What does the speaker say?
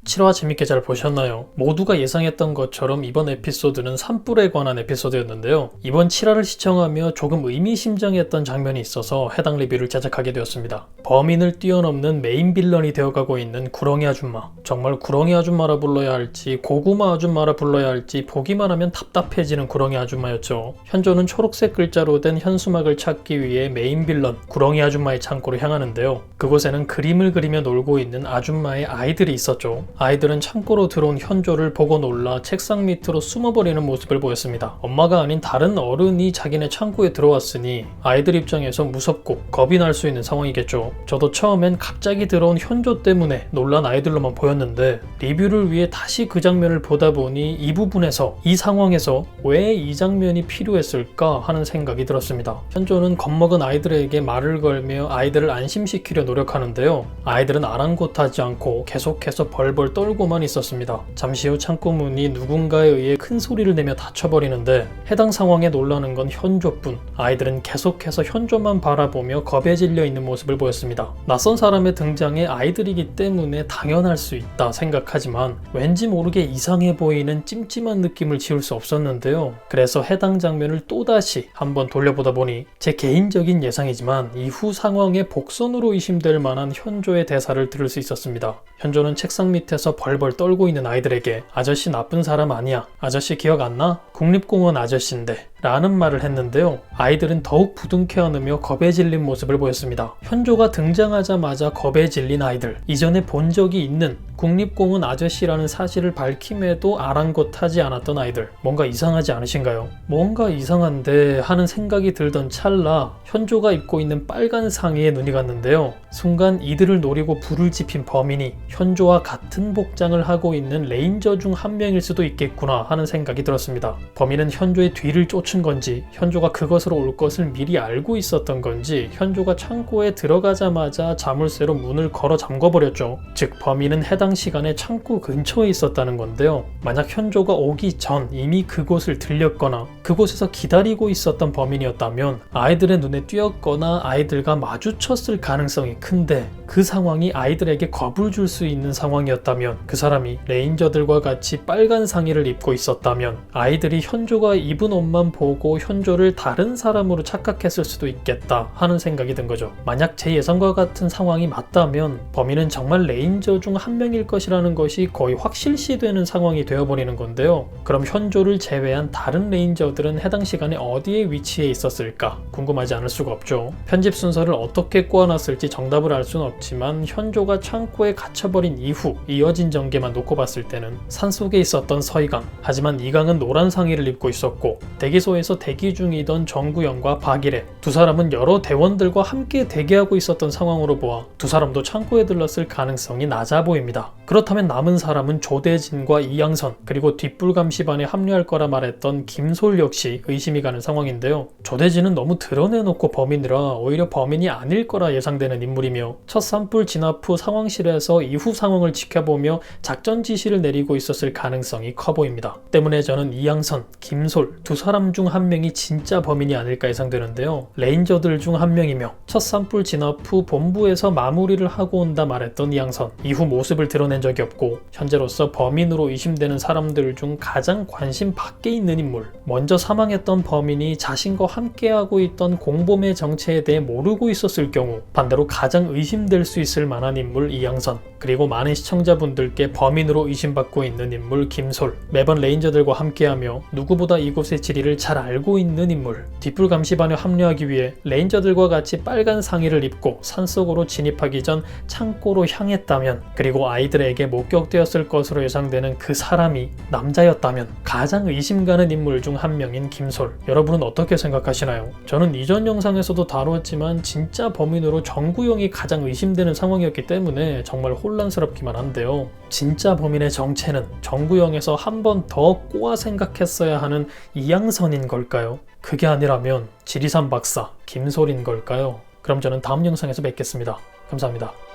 7화 재밌게 잘 보셨나요? 모두가 예상했던 것처럼 이번 에피소드는 산불에 관한 에피소드였는데요. 이번 7화를 시청하며 조금 의미심장했던 장면이 있어서 해당 리뷰를 제작하게 되었습니다. 범인을 뛰어넘는 메인 빌런이 되어가고 있는 구렁이 아줌마. 정말 구렁이 아줌마라 불러야 할지 고구마 아줌마라 불러야 할지 보기만 하면 답답해지는 구렁이 아줌마였죠. 현조는 초록색 글자로 된 현수막을 찾기 위해 메인 빌런 구렁이 아줌마의 창고로 향하는데요. 그곳에는 그림을 그리며 놀고 있는 아줌마의 아이들이 있었죠. 아이들은 창고로 들어온 현조를 보고 놀라 책상 밑으로 숨어버리는 모습을 보였습니다. 엄마가 아닌 다른 어른이 자기네 창고에 들어왔으니 아이들 입장에서 무섭고 겁이 날 수 있는 상황이겠죠. 저도 처음엔 갑자기 들어온 현조 때문에 놀란 아이들로만 보였는데 리뷰를 위해 다시 그 장면을 보다 보니 이 부분에서 이 상황에서 왜 이 장면이 필요했을까 하는 생각이 들었습니다. 현조는 겁먹은 아이들에게 말을 걸며 아이들을 안심시키려 노력하는데요. 아이들은 아랑곳하지 않고 계속해서 벌벌 떨고만 있었습니다. 잠시 후 창고 문이 누군가에 의해 큰 소리를 내며 닫혀버리는데 해당 상황에 놀라는 건 현조뿐. 아이들은 계속해서 현조만 바라보며 겁에 질려 있는 모습을 보였습니다. 낯선 사람의 등장에 아이들이기 때문에 당연할 수 있다 생각하지만 왠지 모르게 이상해 보이는 찜찜한 느낌을 지울 수 없었는데요. 그래서 해당 장면을 또다시 한번 돌려보다 보니 제 개인적인 예상이지만 이후 상황에 복선으로 의심될 만한 현조의 대사를 들을 수 있었습니다. 현조는 책상 밑에서 벌벌 떨고 있는 아이들에게 아저씨 나쁜 사람 아니야. 아저씨 기억 안 나? 국립공원 아저씨인데 라는 말을 했는데요. 아이들은 더욱 부둥켜 안으며 겁에 질린 모습을 보였습니다. 현조가 등장하자마자 겁에 질린 아이들. 이전에 본 적이 있는 국립공원 아저씨라는 사실을 밝힘에도 아랑곳하지 않았던 아이들. 뭔가 이상하지 않으신가요? 뭔가 이상한데 하는 생각이 들던 찰나 현조가 입고 있는 빨간 상의에 눈이 갔는데요. 순간 이들을 노리고 불을 지핀 범인이 현조와 같은 복장을 하고 있는 레인저 중 한 명일 수도 있겠구나 하는 생각이 들었습니다. 범인은 현조의 뒤를 쫓은 건지 현조가 그것으로 올 것을 미리 알고 있었던 건지 현조가 창고에 들어가자마자 자물쇠로 문을 걸어 잠궈버렸죠. 즉 범인은 해당 시간에 창고 근처에 있었다는 건데요. 만약 현조가 오기 전 이미 그곳을 들렸거나 그곳에서 기다리고 있었던 범인이었다면 아이들의 눈에 띄었거나 아이들과 마주쳤을 가능성이 큰데 그 상황이 아이들에게 겁을 줄 수 있는 상황이었다면 그 사람이 레인저들과 같이 빨간 상의를 입고 있었다면 아이들이 현조가 입은 옷만 보고 현조를 다른 사람으로 착각했을 수도 있겠다 하는 생각이 든 거죠. 만약 제 예상과 같은 상황이 맞다면 범인은 정말 레인저 중 한 명일 것이라는 것이 거의 확실시되는 상황이 되어버리는 건데요. 그럼 현조를 제외한 다른 레인저들은 해당 시간에 어디에 위치해 있었을까 궁금하지 않을 수가 없죠. 편집 순서를 어떻게 꼬아놨을지 정답을 알 수는 없지만 현조가 창고에 갇혀버린 이후 이어진 전개만 놓고 봤을 때는 산속에 있었던 서희강, 하지만 이강은 노란 상의를 입고 있었고 대기소에서 대기 중이던 정구영과 박일애 두 사람은 여러 대원들과 함께 대기하고 있었던 상황으로 보아 두 사람도 창고에 들렀을 가능성이 낮아 보입니다. 그렇다면 남은 사람은 조대진과 이양선 그리고 뒷불감시반에 합류할 거라 말했던 김솔 역시 의심이 가는 상황인데요. 조대진은 너무 드러내놓고 범인이라 오히려 범인이 아닐 거라 예상되는 인물이며 첫 산불 진압 후 상황실에서 이후 상황을 지켜보며 작전 지시를 내리고 있었을 가능성이 커 보입니다. 때문에 저는 이양선, 김솔 두 사람 중 한 명이 진짜 범인이 아닐까 예상되는데요. 레인저들 중 한 명이며 첫 산불 진압 후 본부에서 마무리를 하고 온다 말했던 이양선 이후 모습을 드러낸 적이 없고 현재로서 범인으로 의심되는 사람들 중 가장 관심 밖에 있는 인물 먼저 사망했던 범인이 자신과 함께하고 있던 공범의 정체에 대해 모르고 있었을 경우 반대로 가장 의심될 수 있을 만한 인물 이양선 그리고 많은 시청자분들께 범인으로 의심받고 있는 인물 김솔 매번 레인저들과 함께하며 누구보다 이곳의 지리를 잘 알고 있는 인물 뒷불감시반에 합류하기 위해 레인저들과 같이 빨간 상의를 입고 산속으로 진입하기 전 창고로 향했다면 그리고 아이들에게 목격되었을 것으로 예상되는 그 사람이 남자였다면 가장 의심가는 인물 중 한 명인 김솔 여러분은 어떻게 생각하시나요? 저는 이전 영상에서도 다루었지만 진짜 범인으로 정구영이 가장 의심되는 상황이었기 때문에 정말 혼란스럽기만 한데요. 진짜 범인의 정체는 정구영에서 한 번 더 꼬아 생각했어야 하는 이양선인 걸까요? 그게 아니라면 지리산 박사 김솔인 걸까요? 그럼 저는 다음 영상에서 뵙겠습니다. 감사합니다.